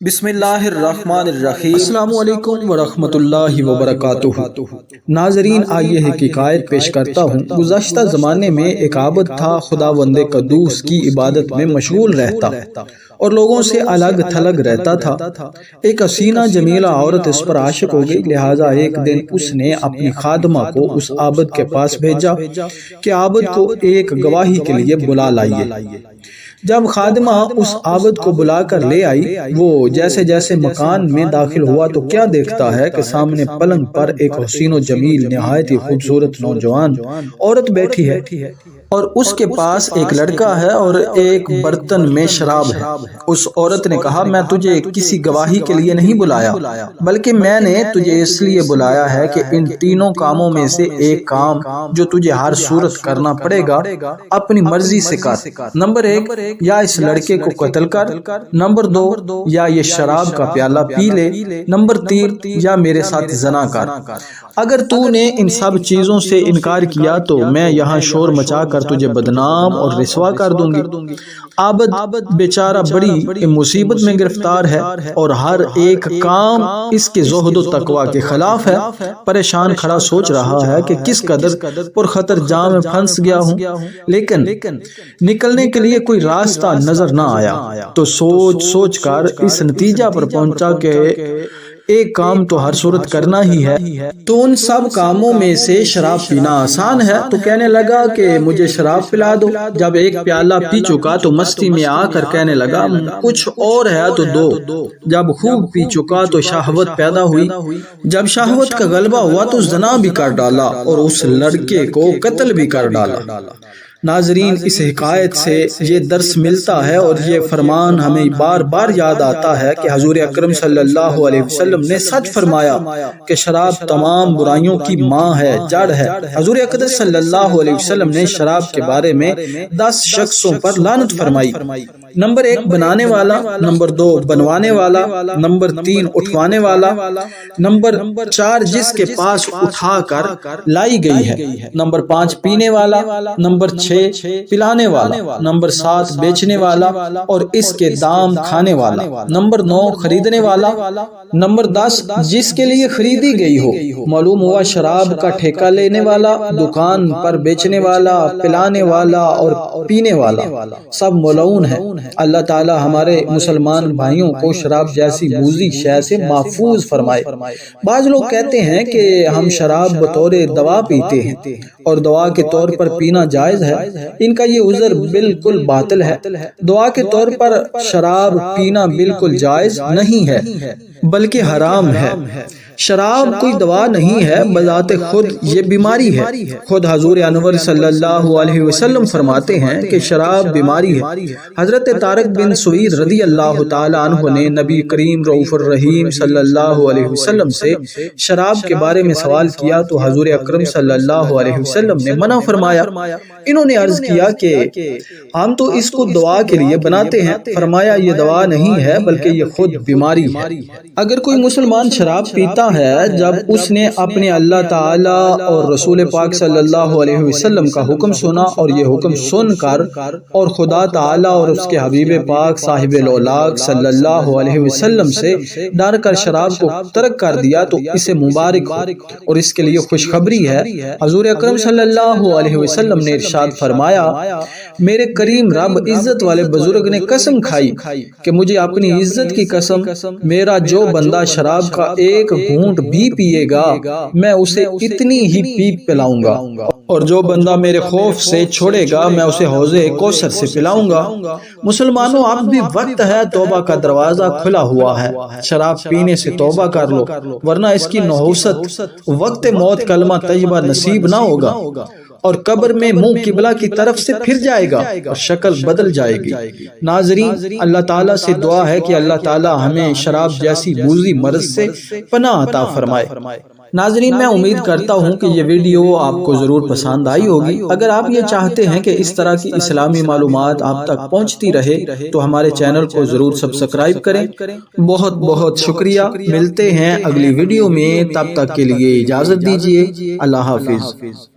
بسم اللہ الرحمن الرحیم۔ السلام علیکم ورحمۃ اللہ وبرکاتہ۔ ناظرین، آئیے حقائق پیش کرتا ہوں۔ گزشتہ زمانے میں ایک عابد تھا، خداوند قدوس کی عبادت میں مشغول رہتا اور لوگوں سے الگ تھلگ رہتا تھا۔ ایک حسینہ جمیلہ عورت اس پر عاشق ہو گئی، لہٰذا ایک دن اس نے اپنی خادمہ کو اس عابد کے پاس بھیجا کہ عابد کو ایک گواہی کے لیے بلا لائیے۔ جب خادمہ اس عابد کو بلا کر لے آئی، وہ جیسے جیسے مکان میں داخل ہوا تو کیا دیکھتا ہے کہ سامنے پلنگ پر ایک حسین و جمیل نہایت ہی خوبصورت نوجوان عورت بیٹھی ہے اور اس کے پاس ایک لڑکا ہے اور ایک برتن میں شراب ہے۔ اس عورت نے کہا، میں تجھے کسی گواہی کے لیے نہیں بلایا، بلکہ میں نے تجھے اس لیے بلایا ہے کہ ان تینوں کاموں میں سے ایک کام جو تجھے ہر صورت کرنا پڑے گا اپنی مرضی سے کر۔ نمبر 1، یا اس لڑکے کو قتل کر۔ نمبر 2، یا یہ شراب کا پیالہ پی لے۔ نمبر 3، یا میرے ساتھ زنا کر۔ اگر تو نے ان سب چیزوں سے انکار کیا تو میں یہاں شور مچا کر تجھے بدنام اور رسوا کر دوں گی۔ عابد بیچارہ بڑی مصیبت میں گرفتار ہے اور ہر ایک کام اس کے زہد و تقوی کے خلاف ہے۔ پریشان کھڑا سوچ رہا ہے کہ کس قدر پرخطر جام میں پھنس گیا ہوں، لیکن نکلنے کے لیے کوئی راستہ نظر نہ آیا۔ تو سوچ کر اس نتیجہ پر پہنچا کہ ایک کام تو ہر صورت کرنا ہی ہے، تو ان سب کاموں میں سے شراب پینا آسان ہے۔ تو کہنے لگا کہ مجھے شراب پلا دو۔ جب ایک پیالہ پی چکا تو مستی میں آ کر کہنے لگا، کچھ اور ہے تو دو۔ جب خوب پی چکا تو شہوت پیدا ہوئی۔ جب شہوت کا غلبہ ہوا تو زنا بھی کر ڈالا اور اس لڑکے کو قتل بھی کر ڈالا۔ ناظرین، اس حکایت سے یہ درس ملتا ہے اور یہ فرمان ہمیں بار بار یاد آتا ہے کہ حضور اکرم صلی اللہ علیہ وسلم نے سچ فرمایا کہ شراب تمام برائیوں کی ماں ہے، جڑ ہے۔ حضور اکرم صلی اللہ علیہ وسلم نے شراب کے بارے میں 10 شخصوں پر لعنت فرمائی۔ نمبر 1، بنانے والا۔ نمبر 2، بنوانے والا۔ نمبر 3، اٹھوانے والا۔ نمبر 4، جس کے پاس اٹھا کر لائی گئی ہے۔ نمبر 5، پینے والا۔ نمبر 6، پلانے والا۔ نمبر 7، بیچنے والا اور اس کے دام کھانے والا۔ نمبر 9، خریدنے والا۔ نمبر 10، جس کے لیے خریدی گئی ہو۔ معلوم ہوا شراب کا ٹھیکہ لینے والا، دکان پر بیچنے والا، پلانے والا اور پینے والا سب ملعون ہے۔ اللہ تعالی ہمارے مسلمان بھائیوں کو شراب جیسی موذی شے سے محفوظ فرمائے۔ بعض لوگ کہتے ہیں کہ ہم شراب بطور دوا پیتے ہیں اور دوا کے طور پر پینا جائز ہے۔ ان کا یہ عذر بالکل باطل ہے۔ دوا کے طور پر شراب پینا بالکل جائز نہیں ہے بلکہ حرام ہے۔ شراب کوئی دوا نہیں ہے، بذات خود یہ بیماری ہے۔ خود حضور انور صلی اللہ علیہ وسلم فرماتے ہیں کہ شراب بیماری ہے۔ حضرت طارق بن سوید رضی اللہ تعالی عنہ نے نبی کریم رؤوف الرحیم صلی اللہ علیہ وسلم سے شراب کے بارے میں سوال کیا تو حضور اکرم صلی اللہ علیہ وسلم نے منع فرمایا۔ انہوں نے عرض کیا کہ ہم تو اس کو دوا کے لیے بناتے ہیں۔ فرمایا، یہ دوا نہیں ہے بلکہ یہ خود بیماری ہے۔ اگر کوئی مسلمان شراب پیتا ہے جب اس نے اپنے اللہ تعالی اور رسول پاک صلی اللہ علیہ وسلم کا حکم سنا اور یہ حکم سن کر اور خدا تعالی اور اس کے حبیب پاک صاحب الاولاق صلی اللہ علیہ وسلم سے ڈر کر شراب کو ترک کر دیا تو اسے مبارک ہو اور اس کے لیے خوشخبری ہے۔ حضور اکرم صلی اللہ علیہ وسلم نے ارشاد فرمایا، میرے کریم رب عزت والے بزرگ نے قسم کھائی کہ مجھے اپنی عزت کی قسم، میرا جو بندہ شراب کا ایک گھونٹ بھی پیے گا میں اسے اتنی ہی پیپ پلاؤں گا، اور جو بندہ میرے خوف سے چھوڑے گا میں اسے حوض کوثر سے پلاؤں گا۔ مسلمانوں، اب بھی وقت ہے، توبہ کا دروازہ کھلا ہوا ہے۔ شراب پینے سے توبہ کر لو ورنہ اس کی نحوست وقت موت کلمہ طیبہ نصیب نہ ہوگا اور قبر میں منہ قبلہ کی طرف سے پھر جائے گا اور شکل بدل جائے گی۔ ناظرین، اللہ تعالیٰ سے دعا ہے کہ اللہ تعالیٰ ہمیں شراب جیسی موذی مرض سے پناہ عطا فرمائے۔ ناظرین، میں امید کرتا ہوں کہ یہ ویڈیو آپ کو ضرور پسند آئی ہوگی۔ اگر آپ یہ چاہتے ہیں کہ اس طرح کی اسلامی معلومات آپ تک پہنچتی رہے تو ہمارے چینل کو ضرور سبسکرائب کریں۔ بہت بہت شکریہ۔ ملتے ہیں اگلی ویڈیو میں، تب تک کے لیے اجازت دیجیے۔ اللہ حافظ۔